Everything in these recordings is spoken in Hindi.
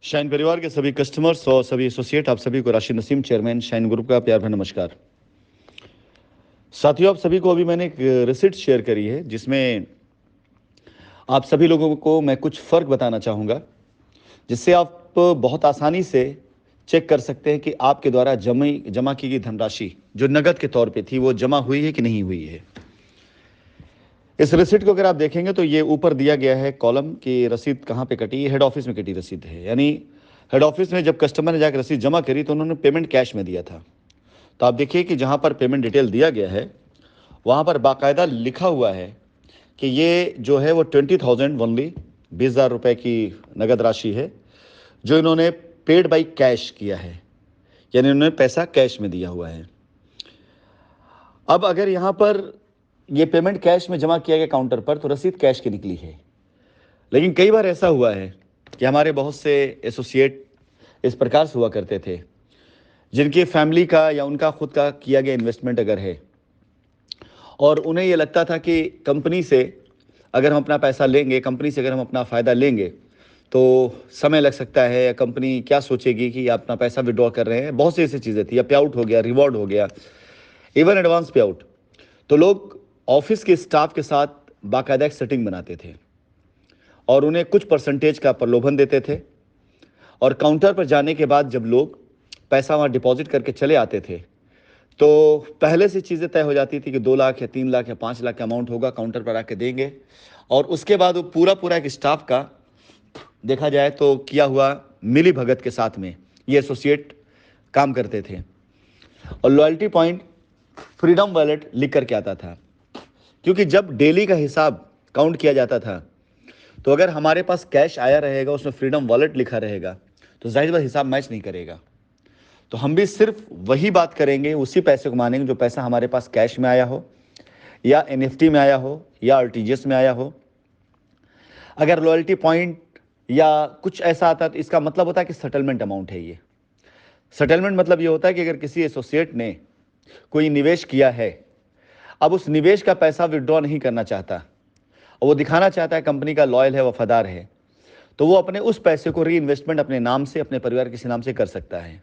शाइन परिवार के सभी कस्टमर्स और सभी एसोसिएट, आप सभी को Rashid Naseem, chairman shine group का प्यार भरा नमस्कार। साथियों, आप सभी को अभी मैंने एक रिसिप्ट शेयर करी है जिसमें आप सभी लोगों को मैं कुछ फ़र्क बताना चाहूँगा, जिससे आप बहुत आसानी से चेक कर सकते हैं कि आपके द्वारा जमा की गई धनराशि जो नकद के तौर पे थी वो जमा हुई है कि नहीं हुई है। इस रिसिप्ट को अगर आप देखेंगे तो ये ऊपर दिया गया है कॉलम कि रसीद कहाँ पे कटी, हेड ऑफिस में कटी रसीद है। यानी हेड ऑफिस में जब कस्टमर ने जाकर रसीद जमा करी तो उन्होंने पेमेंट कैश में दिया था। तो आप देखिए कि जहाँ पर पेमेंट डिटेल दिया गया है वहाँ पर बाकायदा लिखा हुआ है कि ये जो है वो 20,000 ओनली 20,000 रुपये की नगद राशि है जो इन्होंने पेड बाई कैश किया है, यानी इन्होंने पैसा कैश में दिया हुआ है। अब अगर यहाँ पर ये पेमेंट कैश में जमा किया गया काउंटर पर तो रसीद कैश की निकली है। लेकिन कई बार ऐसा हुआ है कि हमारे बहुत से एसोसिएट इस प्रकार से हुआ करते थे जिनकी फैमिली का या उनका खुद का किया गया इन्वेस्टमेंट अगर है और उन्हें ये लगता था कि कंपनी से अगर हम अपना पैसा लेंगे, कंपनी से अगर हम अपना फ़ायदा लेंगे तो समय लग सकता है, या कंपनी क्या सोचेगी कि आप अपना पैसा विड्रॉ कर रहे हैं। बहुत सी ऐसी चीज़ें थी, या पे आउट हो गया, रिवॉर्ड हो गया, इवन एडवांस पे आउट। तो लोग ऑफिस के स्टाफ के साथ बाकायदा एक सेटिंग बनाते थे और उन्हें कुछ परसेंटेज का प्रलोभन देते थे, और काउंटर पर जाने के बाद जब लोग पैसा वहाँ डिपॉजिट करके चले आते थे तो पहले से चीज़ें तय हो जाती थी कि 2 लाख या 3 लाख या 5 लाख का अमाउंट होगा, काउंटर पर आके देंगे। और उसके बाद वो पूरा एक स्टाफ का देखा जाए तो किया हुआ मिली भगत के साथ में ये एसोसिएट काम करते थे। और लॉयल्टी पॉइंट फ्रीडम वॉलेट लिख करके आता था, क्योंकि जब डेली का हिसाब काउंट किया जाता था तो अगर हमारे पास कैश आया रहेगा, उसमें फ्रीडम वॉलेट लिखा रहेगा, तो जाहिर बात हिसाब मैच नहीं करेगा। तो हम भी सिर्फ वही बात करेंगे, उसी पैसे को मानेंगे जो पैसा हमारे पास कैश में आया हो, या एनएफटी में आया हो, या आरटीजीएस में आया हो। अगर लॉयल्टी पॉइंट या कुछ ऐसा आता है तो इसका मतलब होता है कि सेटलमेंट अमाउंट है ये। सेटलमेंट मतलब ये होता है कि अगर किसी एसोसिएट ने कोई निवेश किया है, अब उस निवेश का पैसा विड्रॉ नहीं करना चाहता और वो दिखाना चाहता है कंपनी का लॉयल है, वफादार है, तो वो अपने उस पैसे को री इन्वेस्टमेंट अपने नाम से, अपने परिवार किसी नाम से कर सकता है।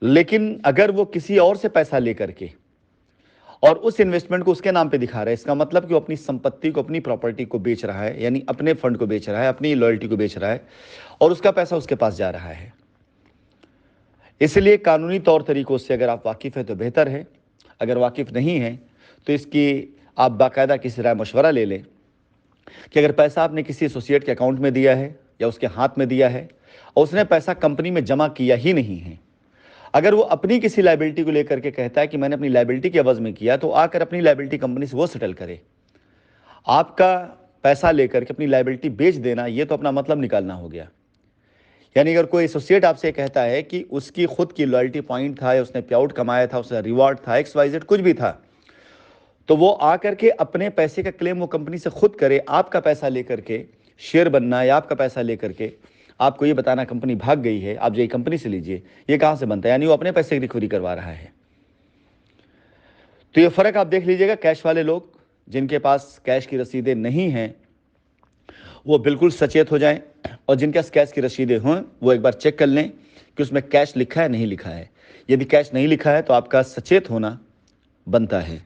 लेकिन अगर वो किसी और से पैसा लेकर के और उस इन्वेस्टमेंट को उसके नाम पे दिखा रहा है, इसका मतलब कि वो अपनी संपत्ति को, अपनी प्रॉपर्टी को बेच रहा है, यानी अपने फंड को बेच रहा है, अपनी लॉयल्टी को बेच रहा है, और उसका पैसा उसके पास जा रहा है। इसलिए कानूनी तौर तरीकों से अगर आप वाकिफ़ है तो बेहतर है, अगर वाकिफ़ नहीं है तो इसकी आप बाकायदा किसी राय मशवरा ले लें कि अगर पैसा आपने किसी एसोसिएट के अकाउंट में दिया है या उसके हाथ में दिया है और उसने पैसा कंपनी में जमा किया ही नहीं है, अगर वो अपनी किसी लायबिलिटी को लेकर के कहता है कि मैंने अपनी लायबिलिटी के एवज में किया, तो आकर अपनी लायबिलिटी कंपनी से वो सेटल करे। आपका पैसा लेकर के अपनी लायबिलिटी बेच देना, ये तो अपना मतलब निकालना हो गया। यानी अगर कोई एसोसिएट आपसे कहता है कि उसकी खुद की लॉयल्टी पॉइंट था, या उसने पे आउट कमाया था, उसका रिवॉर्ड था, XYZ कुछ भी था, तो वो आकर के अपने पैसे का क्लेम वो कंपनी से खुद करे। आपका पैसा लेकर के शेयर बनना, या आपका पैसा लेकर के आपको ये बताना कंपनी भाग गई है, आप जाइए कंपनी से लीजिए, ये कहाँ से बनता है? यानी वो अपने पैसे की रिकवरी करवा रहा है। तो ये फ़र्क आप देख लीजिएगा। कैश वाले लोग जिनके पास कैश की रसीदें नहीं हैं वो बिल्कुल सचेत हो जाएं, और जिनके पास कैश की रसीदें हों वो एक बार चेक कर लें कि उसमें कैश लिखा है नहीं लिखा है। यदि कैश नहीं लिखा है तो आपका सचेत होना बनता है।